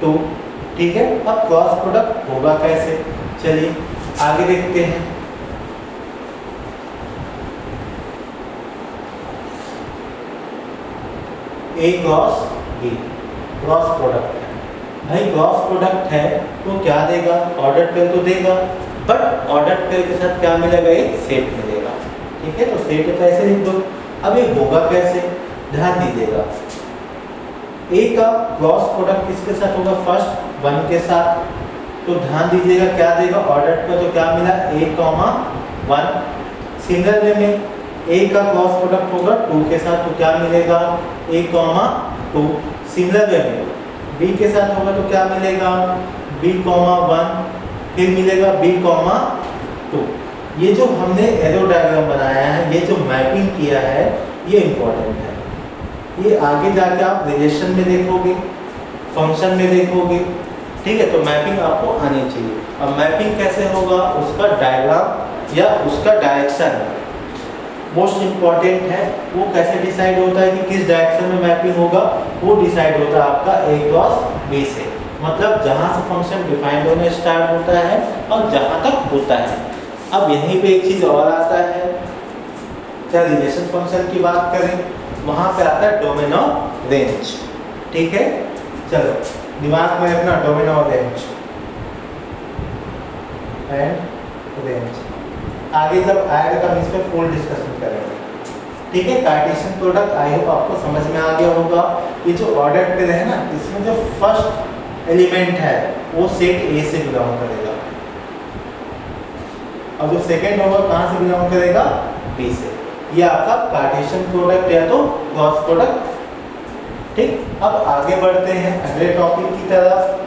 2। ठीक है, अब क्रॉस प्रोडक्ट होगा कैसे, चलिए आगे देखते हैं। ए क्रॉस बी क्रॉस प्रोडक्ट है भाई, क्रॉस प्रोडक्ट है तो क्या देगा, ऑर्डर पेयर तो देगा, बट ऑर्डर पेयर के साथ क्या मिलेगा, एक सेट मिलेगा। ठीक है, तो सेट तो ऐसे लिख दो। अब ये होगा कैसे, ध्यान दीजिएगा। ए का क्रॉस प्रोडक्ट किसके साथ होगा, फर्स्ट 1 के साथ, तो ध्यान दीजिएगा क्या देगा, ऑर्डर पे तो क्या मिला a, 1। सिंगल वे में a का क्रॉस प्रोडक्ट होगा 2 के साथ, तो क्या मिलेगा a, 2। सिंगल वे में b के साथ होगा तो क्या मिलेगा b, 1, फिर मिलेगा b, 2। ये जो हमने एरो डायग्राम बनाया है, ये जो मैपिंग किया है, ये इंपॉर्टेंट है। ये आगे जाके आप रिलेशन में देखोगे, फंक्शन में देखोगे। ठीक है, तो मैपिंग आपको आनी चाहिए। अब मैपिंग कैसे होगा, उसका डायग्राम या उसका डायरेक्शन मोस्ट इम्पॉर्टेंट है। वो कैसे डिसाइड होता है कि किस डायरेक्शन में मैपिंग होगा, वो डिसाइड होता है आपका a क्रॉस b से, मतलब जहाँ से फंक्शन डिफाइंड होना स्टार्ट होता है और जहाँ तक होता है। अब यहीं पे एक चीज़ और आता है, क्या रिलेशन फंक्शन की बात करें, वहाँ पे आता है डोमेन ऑफ रेंज। ठीक है, चलो दिमाग में रखना domain of range and range. आगे जब आएगा तब इस पर फुल डिस्कशन करेंगे। ठीक है, कार्टेशियन प्रोडक्ट आई होप आपको समझ में आ गया होगा। ये जो ऑर्डर पे है ना, इसमें जो फर्स्ट एलिमेंट है वो सेट ए से बिलोंग करेगा और जो सेकेंड होगा कहाँ से बिलोंग करेगा, बी से। ये आपका कार्टेशियन प्रोडक्ट या तो क्रॉस प्रोडक्ट। ठीक, अब आगे बढ़ते हैं अगले टॉपिक की तरफ।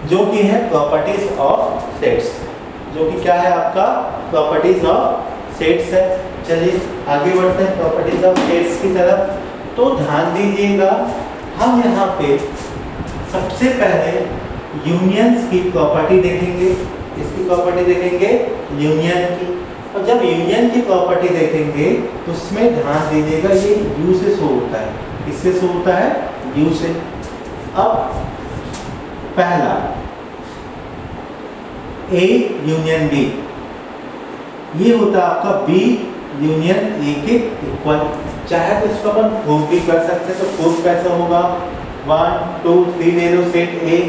जो कि है प्रॉपर्टीज ऑफ सेट्स, जो कि क्या है आपका प्रॉपर्टीज ऑफ सेट्स है। चलिए आगे बढ़ते हैं प्रॉपर्टीज ऑफ सेट्स की तरफ। तो ध्यान दीजिएगा, हम यहाँ पे सबसे पहले यूनियंस की प्रॉपर्टी देखेंगे। इसकी प्रॉपर्टी देखेंगे यूनियन की, और जब यूनियन की प्रॉपर्टी देखेंगे तो उसमें ध्यान दीजिएगा ये यू से शो होता है। किससे शो होता है, यू से। अब पहला ए यूनियन बी, ये होता है आपका बी यूनियन ए के इक्वल। चाहे तो इसको अपन प्रूफ भी कर सकते हैं, तो प्रूफ कैसे होगा, 1, 2, 3 ले लो सेट ए,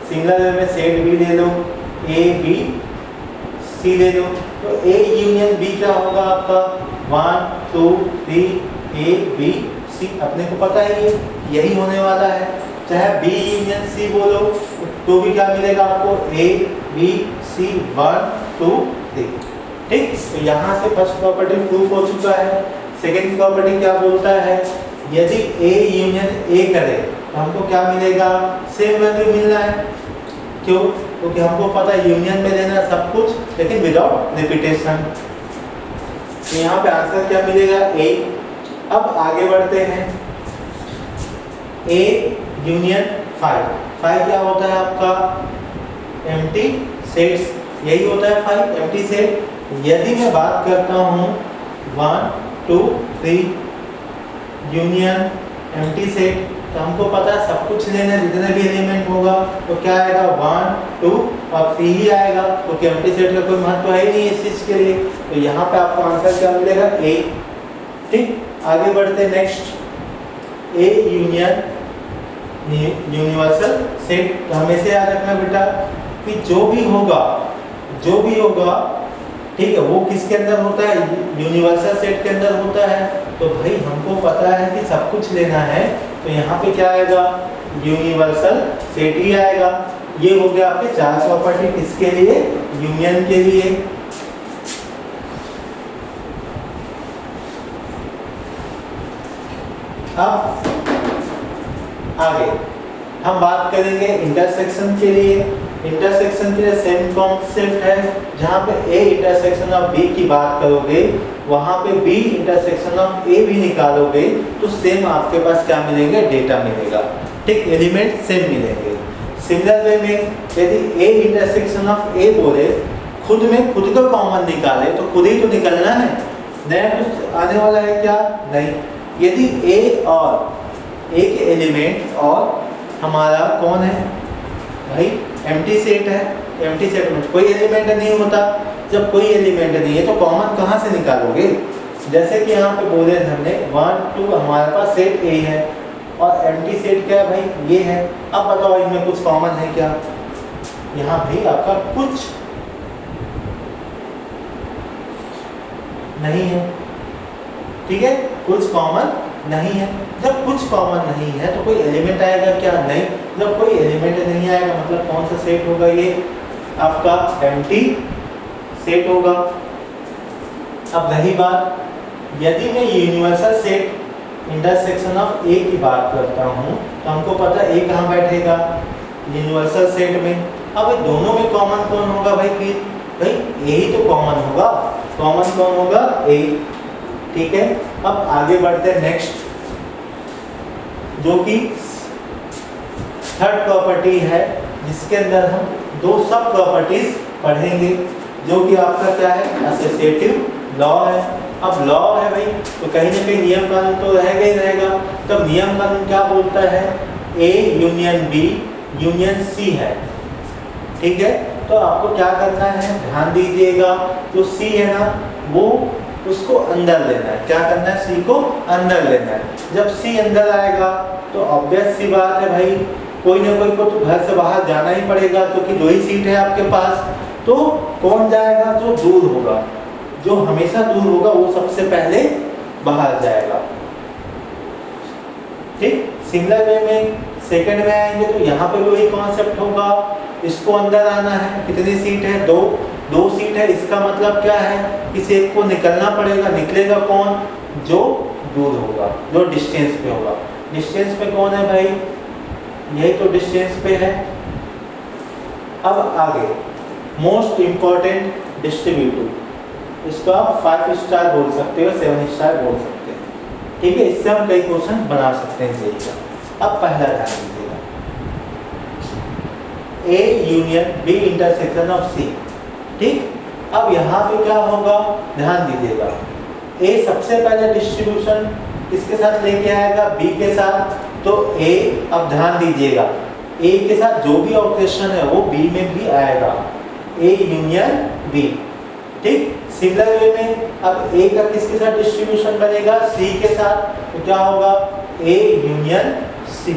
सिंगल में सेट बी ले लो, ए बी सी ले लो। तो ए यूनियन बी क्या होगा आपका 1, 2, 3 ए बी सी, अपने को पता है ये यही होने वाला है। चाहे बी यूनियन सी बोलो तो भी क्या मिलेगा आपको, ए बी सी 1, 2, 3। ठीक, तो यहाँ से फर्स्ट प्रॉपर्टी प्रूफ हो चुका है। सेकेंड प्रॉपर्टी क्या बोलता है, यदि ए यूनियन ए करे तो हमको क्या मिलेगा, सेम वैल्यू मिलना है। क्यों, क्योंकि हमको पता है यूनियन में लेना सब कुछ, लेकिन विदाउट रिपीटेशन। तो यहाँ पे आंसर क्या मिलेगा, ए। अब आगे बढ़ते हैं, ए यूनियन 5 क्या होता है आपका, एम्प्टी सेट्स, यही होता है 5 एम्प्टी सेट। यदि मैं बात करता हूँ 1, 2, 3 यूनियन एम्प्टी सेट, तो हमको पता है सब कुछ लेना है, जितने भी एलिमेंट होगा तो क्या आएगा 1, 2 और 3 ही आएगा, क्योंकि एम्प्टी सेट का कोई महत्व है ही नहीं इस चीज के लिए। तो यहाँ पे आपको आंसर क्या मिलेगा, ए। ठीक, आगे बढ़ते हैं next, A union universal set. तो हमेशा याद रखना बेटा कि जो भी होगा ठीक है, वो किसके अंदर होता है, यूनिवर्सल सेट के अंदर होता है। तो भाई हमको पता है कि सब कुछ लेना है, तो यहाँ पे क्या आएगा, यूनिवर्सल सेट ही आएगा। ये हो गया आपके 4 प्रॉपर्टी किसके लिए, यूनियन के लिए। अब आगे हम बात करेंगे इंटरसेक्शन के लिए। इंटरसेक्शन के लिए सेम कॉन्सेप्ट है, जहाँ पे ए इंटरसेक्शन ऑफ बी की बात करोगे, वहाँ पे बी इंटरसेक्शन ऑफ ए भी निकालोगे तो सेम आपके पास क्या मिलेंगे, डेटा मिलेगा। ठीक, एलिमेंट सेम मिलेंगे। सिमिलर वे में यदि ए इंटरसेक्शन ऑफ ए बोले, खुद में खुद का कॉमन निकाले तो खुद ही तो निकलना है, नया कुछ आने वाला है क्या? नहीं। यदि ए और ए के एलिमेंट और हमारा कौन है भाई, एम्प्टी सेट है, एम्प्टी सेट में कोई एलिमेंट नहीं होता। जब कोई एलिमेंट नहीं है तो कॉमन कहाँ से निकालोगे? जैसे कि यहाँ पे बोले हमने 1 2 हमारे पास सेट ए है और एम्प्टी सेट क्या है भाई, ये है। अब बताओ इनमें कुछ कॉमन है क्या? यहाँ भी आपका कुछ नहीं है, ठीक है, कुछ कॉमन नहीं है। जब कुछ कॉमन नहीं है तो कोई एलिमेंट आएगा क्या? नहीं। जब कोई एलिमेंट नहीं आएगा मतलब कौन सा सेट होगा? ये आपका एम्प्टी सेट होगा। अब रही बात, यदि मैं यूनिवर्सल सेट इंटरसेक्शन ऑफ ए की बात करता हूँ तो हमको पता है ए कहाँ बैठेगा, यूनिवर्सल सेट में। अब दोनों में कॉमन कौन होगा भाई? फिर भाई ए ही तो कॉमन होगा। कॉमन कौन होगा? ए, ठीक है। अब आगे बढ़ते हैं नेक्स्ट, जो कि थर्ड प्रॉपर्टी है, जिसके अंदर हम दो सब प्रॉपर्टीज पढ़ेंगे, जो कि आपका क्या है, एसोसिएटिव लॉ है। अब लॉ है भाई तो कहीं ना कहीं नियम कानून तो रहेगा ही रहेगा। तब नियम कानून क्या बोलता है? A union B union C है, ठीक है। तो आपको क्या करना है, ध्यान दीजिएगा, जो सी है ना वो उसको अंदर लेना है। क्या करना है? सी को अंदर लेना है। जब सी अंदर आएगा तो ऑब्वियस सी बात है भाई, कोई ना कोई को तो घर से बाहर जाना ही पड़ेगा, क्योंकि दो ही सीट है आपके पास। तो कौन जाएगा? जो दूर होगा, जो हमेशा दूर होगा वो सबसे पहले बाहर जाएगा, ठीक। सिमिलर वे में सेकंड में आएंगे तो यहाँ पे भी वही कॉन्सेप्ट होगा, इसको अंदर आना है। कितनी सीट है? दो सीट है। इसका मतलब क्या है, किसी एक को निकलना पड़ेगा। निकलेगा कौन? जो दूर होगा, जो डिस्टेंस पे होगा। डिस्टेंस पे कौन है भाई? यही तो डिस्टेंस पे है। अब आगे मोस्ट इंपॉर्टेंट डिस्ट्रीब्यूटिव, इसको आप 5 स्टार बोल सकते हो, 7 स्टार बोल सकते हैं, ठीक है। इससे हम कई क्वेश्चन बना सकते हैं जेई का। अब पहला ध्यान दीजिएगा, A union B intersection of C, ठीक। अब यहाँ पे क्या होगा, ध्यान दीजिएगा, ए सबसे पहले डिस्ट्रीब्यूशन किसके साथ लेके आएगा? बी के साथ। तो ए, अब ध्यान दीजिएगा, ए के साथ जो भी ऑपरेशन है वो बी में भी आएगा, ए यूनियन बी, ठीक। सिमिलर वे में अब ए का किसके साथ डिस्ट्रीब्यूशन बनेगा? सी के साथ। तो क्या होगा? A union C.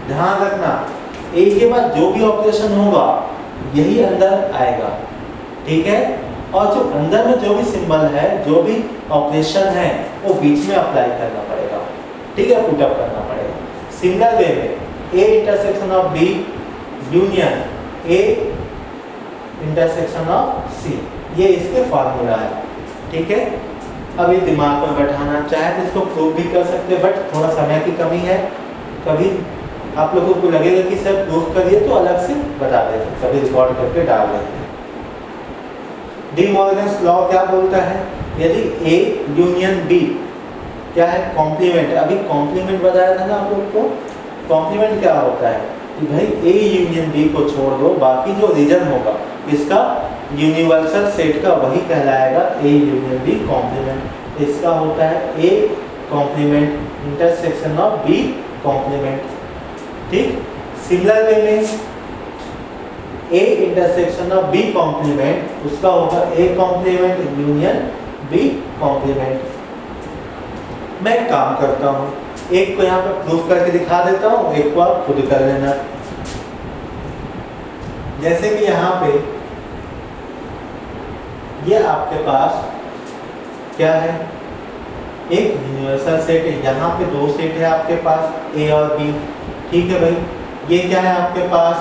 ध्यान रखना, ए के बाद जो भी ऑपरेशन होगा यही अंदर आएगा, ठीक है। और जो अंदर में जो भी सिंबल है, जो भी ऑपरेशन है, वो बीच में अप्लाई करना पड़ेगा, ठीक है, पुट अप करना पड़ेगा। सिमिलर वे में A intersection of B union A intersection of C, ये इसके फॉर्मूला है, ठीक है। अब ये दिमाग में बैठाना, चाहे तो इसको प्रूव भी कर सकते हैं, बट थोड़ा समय की कमी है। कभी आप लोगों को लगेगा कि सर प्रूफ करिए तो अलग से बता देते, कभी रिकॉर्ड करके डाल देते हैं। डी मॉर्गन्स लॉ क्या बोलता है? यदि ए यूनियन बी क्या है? कॉम्प्लीमेंट। अभी कॉम्प्लीमेंट बताया था ना आप लोग को। कॉम्प्लीमेंट क्या होता है कि भाई ए यूनियन बी को छोड़ दो, बाकी जो रीजन होगा इसका यूनिवर्सल सेट का वही कहलाएगा ए यूनियन बी कॉम्प्लीमेंट। इसका होता है A complement intersection of B complement, ठीक। सिमिलर वे में A intersection of B complement, उसका होगा A complement union B complement. मैं एक काम करता हूँ, एक को यहाँ पर प्रूफ करके दिखा देता हूँ, एक को आप खुद कर लेना। जैसे कि यहाँ पे ये आपके पास क्या है? एक यूनिवर्सल सेट है। यहाँ पे दो सेट है आपके पास, ए और बी, ठीक है भाई। ये क्या है आपके पास?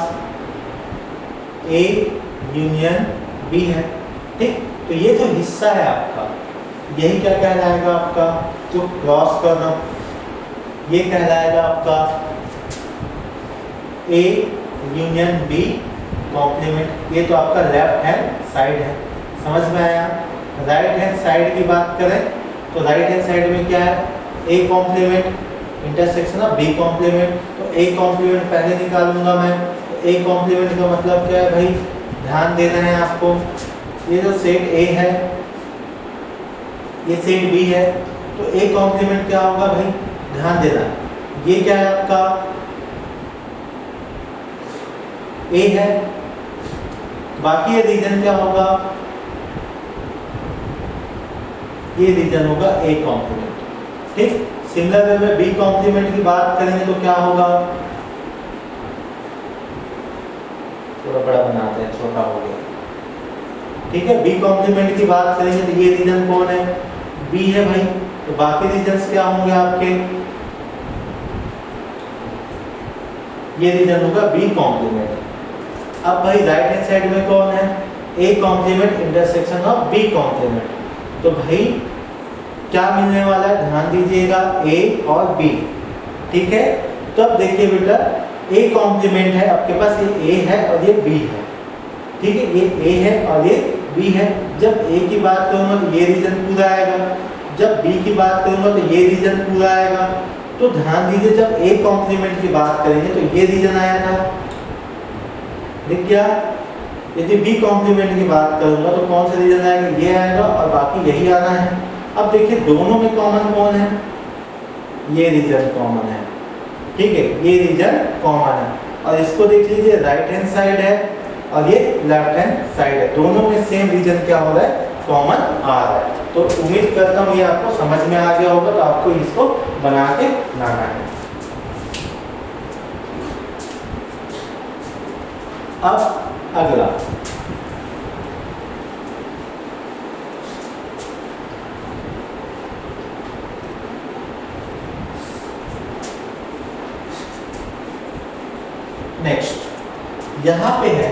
ए यूनियन बी है, ठीक। तो ये जो हिस्सा है आपका, यही क्या कहलाएगा? आपका जो क्रॉस करना, ये कहलाएगा आपका ए यूनियन बी कॉम्प्लीमेंट। ये तो आपका लेफ्ट हैंड साइड है, समझ में आया? राइट हैंड साइड की बात करें तो राइट हैंड साइड में क्या है? A complement intersection of B complement. तो ए कॉम्प्लीमेंट पहले निकालूंगा मैं। तो ए कॉम्प्लीमेंट का मतलब क्या है भाई? ध्यान देना है आपको, ये जो सेट ए है ये सेट बी है, तो ए कॉम्प्लीमेंट क्या होगा भाई, ध्यान देना, ये क्या है आपका ए है, बाकी ये रीजन क्या होगा, ये रीजन होगा ए कॉम्प्लीमेंट। ठीक, सिमिलर वे में बी कॉम्प्लीमेंट की बात करेंगे तो क्या होगा, थोड़ा बड़ा बनाते हैं, छोटा हो गया। ठीक है, बी कॉम्प्लीमेंट की बात करेंगे तो ये रीजन कौन है, बी है भाई, तो बाकी रीजन्स क्या होंगे आपके, ये रीजन होगा बी कॉम्प्लीमेंट। अब भाई राइट हैंड साइड में कौन है, A complement intersection of B complement, तो भाई क्या मिलने वाला है, ध्यान दीजिएगा, ए और बी। ठीक है, तो अब देखिए बेटा, ए कॉम्प्लीमेंट है आपके पास, ये ए है और ये बी है। ठीक है, ये ए है और ये बी है। जब ए की बात करूंगा तो ये रीजन पूरा आएगा, जब बी की बात करूंगा तो ये रीजन पूरा आएगा। तो ध्यान दीजिए, जब ए कॉम्प्लीमेंट की बात करेंगे तो ये रीजन आया था, दिख गया। यदि बी कॉम्प्लीमेंट की बात करूंगा तो कौन सा रीजन आएगा, ये आएगा और बाकी यही आना है। अब देखिए दोनों में कॉमन कौन है, ये रीजन कॉमन है। ठीक है, ये रीजन कॉमन है, और इसको देख लीजिए, राइट हैंड साइड है और ये लेफ्ट हैंड साइड है, दोनों में सेम रीजन क्या हो रहा है, कॉमन आ रहा है। तो उम्मीद करता हूँ ये आपको समझ में आ गया होगा, तो आपको इसको बना के लाना है। अब अगला, नेक्स्ट यहाँ पे है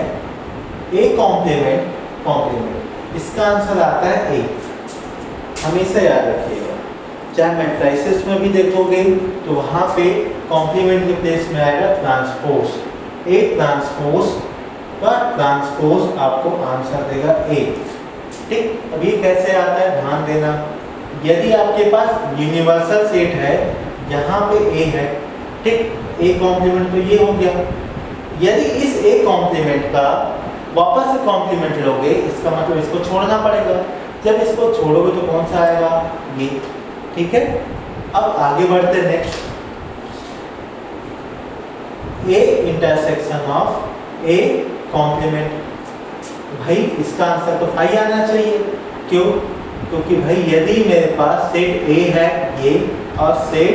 ए कॉम्प्लीमेंट कॉम्प्लीमेंट, इसका आंसर आता है ए। हमेशा याद रखिएगा, चाहे मैट्रिसेस में भी देखोगे तो वहाँ पे कॉम्प्लीमेंट के प्लेस में आएगा ट्रांसपोज, ए ट्रांसपोज का ट्रांसपोज आपको आंसर देगा ए। ठीक, अब ये कैसे आता है, ध्यान देना, यदि आपके पास यूनिवर्सल सेट है, यहाँ पे ए है, ठीक, ए कॉम्प्लीमेंट तो ये हो गया। यदि इस ए कॉम्प्लीमेंट का वापस से कॉम्प्लीमेंट लोगे, इसका मतलब इसको छोड़ना पड़ेगा। जब इसको छोड़ोगे तो कौन सा आएगा, ये। ठीक है, अब आगे बढ़ते next, A intersection of A complement, भाई इसका आंसर तो फाई आना चाहिए। क्यों, क्योंकि भाई यदि मेरे पास सेट ए है ये और सेट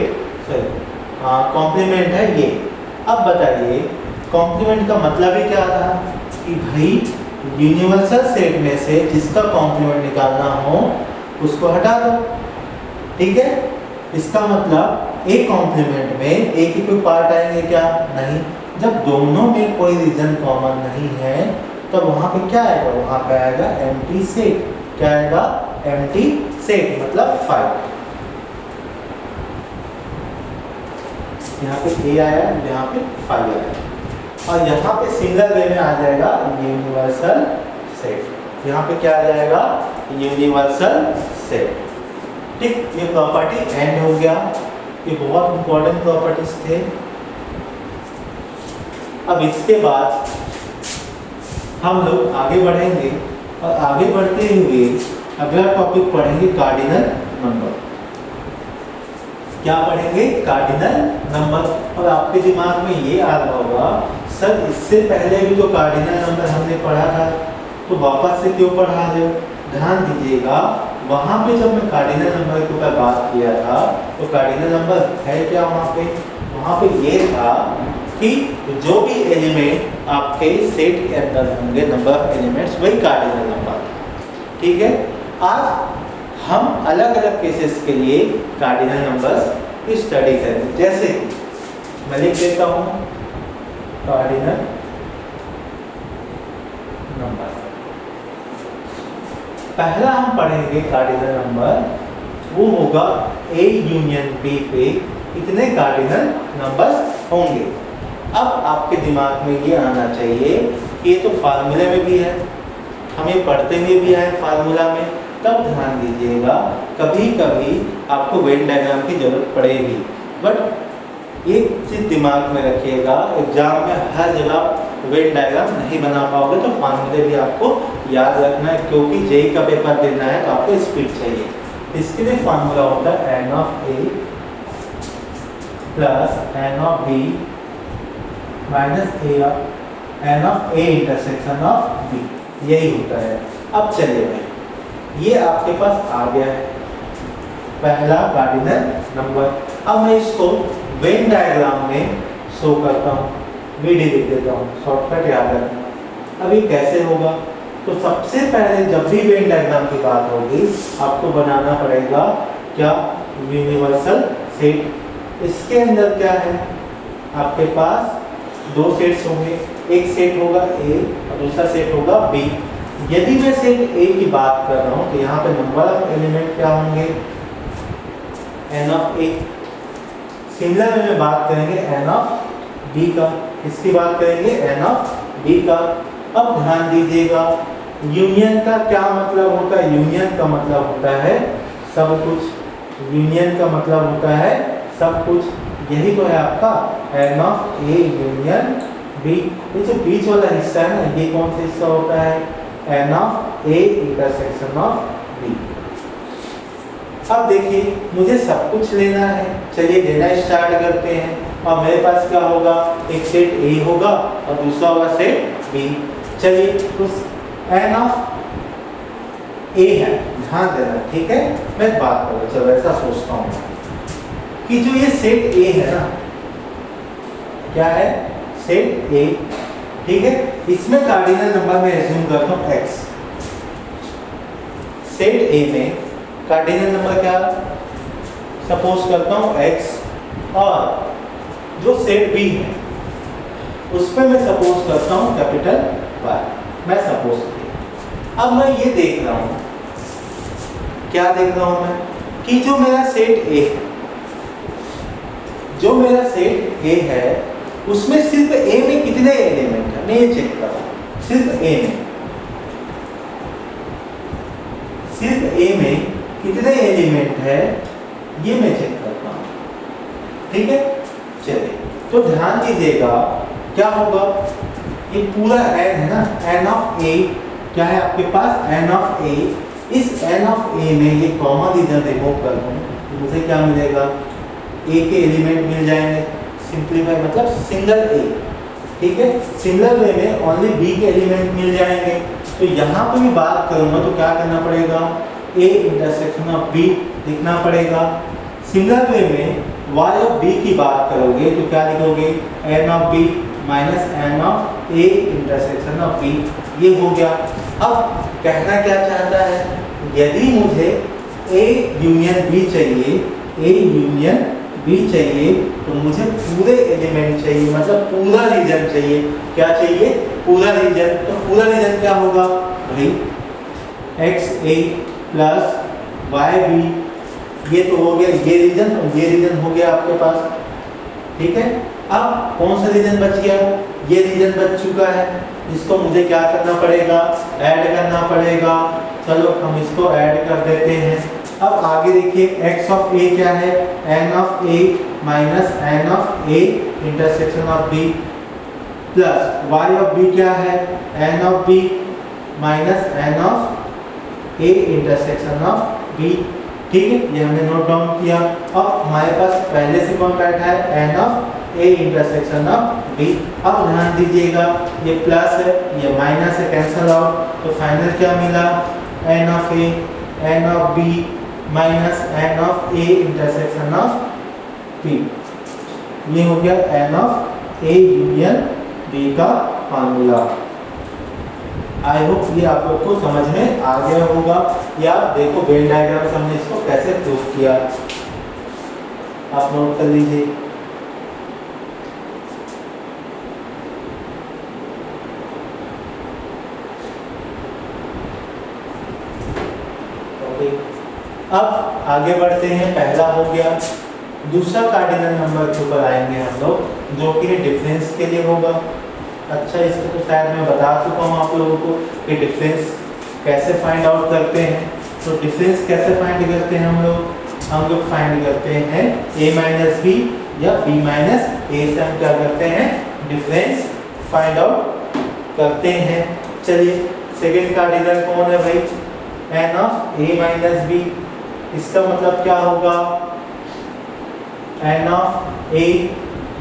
कॉम्प्लीमेंट है ये, अब बताइए कॉम्प्लीमेंट का मतलब ही क्या था कि भाई यूनिवर्सल सेट में से जिसका कॉम्प्लीमेंट निकालना हो उसको हटा दो। ठीक है, इसका मतलब ए कॉम्प्लीमेंट में ए के कोई पार्ट आएंगे क्या, नहीं। जब दोनों में कोई रीजन कॉमन नहीं है तब तो वहां पे क्या आएगा, वहां पे आएगा एम्प्टी सेट। क्या आएगा, एम्प्टी सेट, मतलब 5। यहाँ पे ए आया, यहाँ पे 5 आया, और यहाँ पे सिंगल वे में आ जाएगा यूनिवर्सल सेट। यहाँ पे क्या आ जाएगा, यूनिवर्सल सेट। ठीक, ये प्रॉपर्टी एंड हो गया। ये बहुत इंपॉर्टेंट प्रॉपर्टीज थे। अब इसके बाद हम लोग आगे बढ़ेंगे, और आगे बढ़ते हुए अगला टॉपिक पढ़ेंगे कार्डिनल नंबर। क्या पढ़ेंगे, कार्डिनल नंबर। और आपके दिमाग में ये आ रहा होगा, सर इससे पहले भी तो कार्डिनल नंबर हमने पढ़ा था, तो वापस से क्यों पढ़ा रहे हो। ध्यान दीजिएगा, वहाँ पे जब मैं कार्डिनल नंबर के ऊपर बात किया था तो कार्डिनल नंबर है क्या, वहाँ पे ये था कि जो भी एलिमेंट आपके सेट के अंदर होंगे, नंबर ऑफ एलिमेंट्स, वही कार्डिनल नंबर। ठीक है, आज हम अलग अलग केसेस के लिए कार्डिनल नंबर्स की स्टडी करेंगे। जैसे मैं लिख देता हूँ कार्डिनल नंबर। पहला हम पढ़ेंगे कार्डिनल नंबर, वो होगा ए यूनियन बी पे कितने कार्डिनल नंबर्स होंगे। अब आपके दिमाग में ये आना चाहिए कि ये तो फार्मूले में भी है, हमें पढ़ते हुए भी है फार्मूला में। तब ध्यान दीजिएगा, कभी कभी आपको वेन डायग्राम की जरूरत पड़ेगी, बट एक चीज़ दिमाग में रखिएगा, एग्जाम में हर जगह वेन डायग्राम नहीं बना पाओगे, तो फार्मूले भी आपको याद रखना है, क्योंकि जेई का पेपर देना है तो आपको स्पीड चाहिए। इसके लिए फॉर्मूला होता है n of A plus n of B minus n of A intersection of B, यही होता है। अब चलिए भाई, ये आपके पास आ गया है पहला कार्डिनल नंबर। अब मैं इसको वेन डायग्राम में शो करता हूँ, वीडी लिख देता हूँ, शॉर्टकट याद रखना। अब ये कैसे होगा, तो सबसे पहले जब भी वेन डायग्राम की बात होगी आपको बनाना पड़ेगा क्या, यूनिवर्सल सेट। इसके अंदर क्या है, आपके पास दो सेट्स होंगे, एक सेट होगा ए और दूसरा सेट होगा बी। यदि मैं सेट ए की बात कर रहा हूँ तो यहाँ पे नंबर ऑफ एलिमेंट क्या होंगे, एन ऑफ ए। सिमिलर में बात करेंगे एन ऑफ बी का, इसकी बात करेंगे एन ऑफ बी का। अब ध्यान दीजिएगा, यूनियन का क्या मतलब होता है, यूनियन का मतलब होता है सब कुछ, यूनियन का मतलब होता है सब कुछ। यही तो है आपका n of A union B. ये जो बीच वाला हिस्सा है ना, ये कौन सा हिस्सा होता है, n of A intersection of B. अब देखिए मुझे सब कुछ लेना है, चलिए लेना स्टार्ट करते हैं। और मेरे पास क्या होगा, एक सेट ए होगा और दूसरा होगा सेट बी। चलिए तो एन ऑफ ए है, ध्यान देना, ठीक है। मैं बात करूँ, चलो ऐसा सोचता हूँ कि जो ये सेट ए है ना, क्या है, सेट ए, ठीक है। इसमें कार्डिनल नंबर में एज्यूम करता हूँ एक्स। सेट ए में कार्डिनल नंबर क्या सपोज करता हूँ एक्स, और जो सेट बी है उसमें मैं सपोज करता हूँ कैपिटल वाई। मैं सपोज किया, अब मैं ये देख रहा हूँ, क्या देख रहा हूँ मैं, कि जो मेरा सेट ए है, जो मेरा सेट ए है उसमें सिर्फ ए में कितने एलिमेंट है, मैं ये चेक कर रहा हूँ। सिर्फ ए में, सिर्फ ए में कितने एलिमेंट है ये मैं चेक करता हूँ, ठीक है। चलिए तो ध्यान दीजिएगा क्या होगा, ये पूरा एन है ना, एन ऑफ ए क्या है आपके पास, एन ऑफ ए। इस एन ऑफ ए में ये कॉमन रीजन रिमूव कर दूँ तो मुझे क्या मिलेगा, ए के एलिमेंट मिल जाएंगे, सिंपलीफाई मतलब सिंगल ए, ठीक है। सिमिलर वे में ओनली बी के एलिमेंट मिल जाएंगे। तो यहाँ पे भी बात करूँगा तो क्या करना पड़ेगा, ए इंटरसेक्शन ऑफ बी लिखना पड़ेगा। सिमिलर वे में वाई ऑफ बी की बात करोगे तो क्या लिखोगे, n of B minus n of A intersection of B, ये हो गया। अब कहना क्या चाहता है, यदि मुझे ए यूनियन बी चाहिए, ए यूनियन बी चाहिए, तो मुझे पूरे एलिमेंट चाहिए, मतलब पूरा रीजन चाहिए। क्या चाहिए, पूरा रीजन। तो पूरा रीजन क्या होगा भाई, एक्स ए प्लस वाई बी, ये तो हो गया ये रीजन, और ये रीजन हो गया आपके पास, ठीक है। अब कौन सा रीजन बच गया, ये रीजन बच चुका है, इसको मुझे क्या करना पड़ेगा, ऐड करना पड़ेगा। चलो हम इसको ऐड कर देते हैं। अब आगे देखिए, x ऑफ a क्या है, n of a minus n of a intersection of b, plus y of b क्या है, n of b minus n of a intersection of b, ठीक है। ये हमने नोट डाउन किया। अब हमारे पास पहले से कौन बैठा है, n of a intersection of b। अब ध्यान दीजिएगा, ये प्लस है ये माइनस है, कैंसिल आउट, तो फाइनल क्या मिला, n of a n of b minus n of A intersection of B, ये हो गया n of A union B का फार्मूला। आई होप ये आप लोग को समझ में आ गया होगा। या देखो वेन डायग्राम से हमने इसको कैसे प्रूव किया, आप नोट कर लीजिए। अब आगे बढ़ते हैं, पहला हो गया। दूसरा कार्डिनल नंबर के ऊपर आएंगे हम लोग, जो कि डिफरेंस के लिए होगा। अच्छा, इसको तो शायद मैं बता चुका हूँ आप लोगों को कि डिफरेंस कैसे फाइंड आउट करते हैं। तो डिफरेंस कैसे फाइंड करते हैं हम लोग फाइंड करते हैं a माइनस बी या b माइनस ए से हम क्या करते हैं, डिफरेंस फाइंड आउट करते हैं। चलिए सेकेंड कार्डिनल कौन है भाई, n of a minus B इसका मतलब क्या होगा, n of a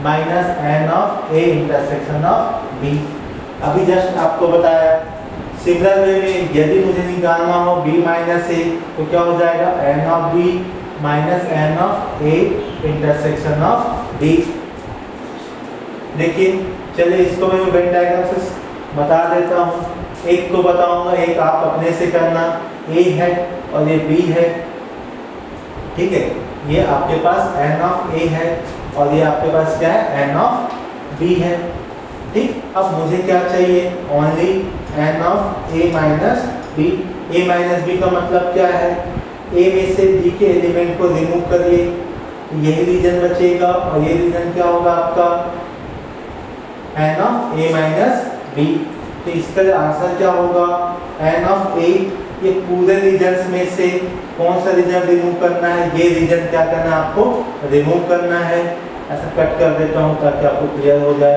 minus n of a intersection of b। अभी जस्ट आपको बताया। सिमिलर वे में यदि मुझे निकालना हो b माइनस a तो क्या हो जाएगा, n of b minus n of a intersection of b। देखिए चलिए इसको मैं वेन डायग्राम से बता देता हूँ। एक को बताऊंगा, एक आप अपने से करना। a है और ये b है, ठीक है। ये आपके पास n ऑफ a है और ये आपके पास क्या है, n ऑफ b है, ठीक। अब मुझे क्या चाहिए, only n of a minus b। a minus b का मतलब क्या है, a में से b के एलिमेंट को रिमूव करिए, यही रीजन बचेगा और ये रीजन क्या होगा आपका, n of a minus b। तो इसका आंसर क्या होगा, n ऑफ a। ये पूरे रीजन्स में से कौन सा रीजन रिमूव करना है, ये रीजन क्या करना है, आपको रिमूव करना है। ऐसा कट कर देता हूँ ताकि आपको क्लियर हो जाए।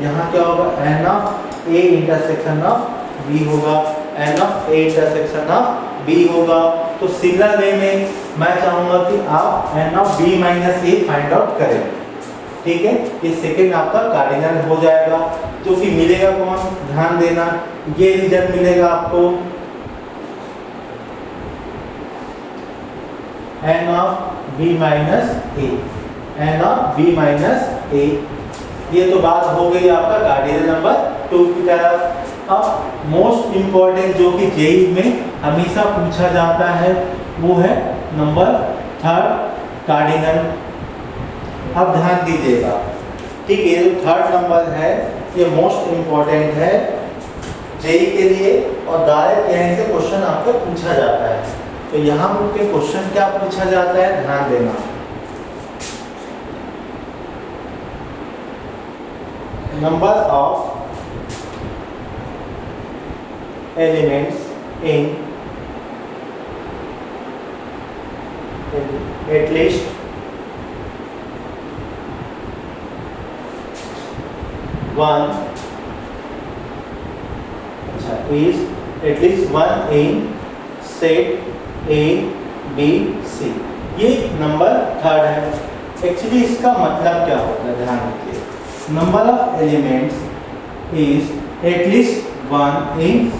यहाँ क्या होगा, n of a intersection of b होगा, n of a intersection of b होगा। तो सिमिलर वे में मैं चाहूंगा कि आप n of b minus a find out करें, ठीक है। ये सेकेंड आपका कार्डिनल हो जाएगा, जो कि मिलेगा कौन, ध्यान देना, ये रीजन मिलेगा आपको n of b minus a, n of b minus a। ये तो बात हो गई आपका कार्डिनल नंबर 2 की तरफ। अब मोस्ट इंपॉर्टेंट जो कि जेईई में हमेशा पूछा जाता है वो है नंबर 3 कार्डिनल। अब ध्यान दीजिएगा, ठीक है। जो 3 नंबर है ये मोस्ट इंपॉर्टेंट है जेईई के लिए और डायरेक्ट यहीं से क्वेश्चन आपको पूछा जाता है। तो यहाँ मुझे क्वेश्चन क्या पूछा जाता है, ध्यान देना। Number of elements in at least one is at least one in set A B C। ये नंबर 3 है। एक्चुअली इसका मतलब क्या होता है, ध्यान रखिए। Number of elements is at least one in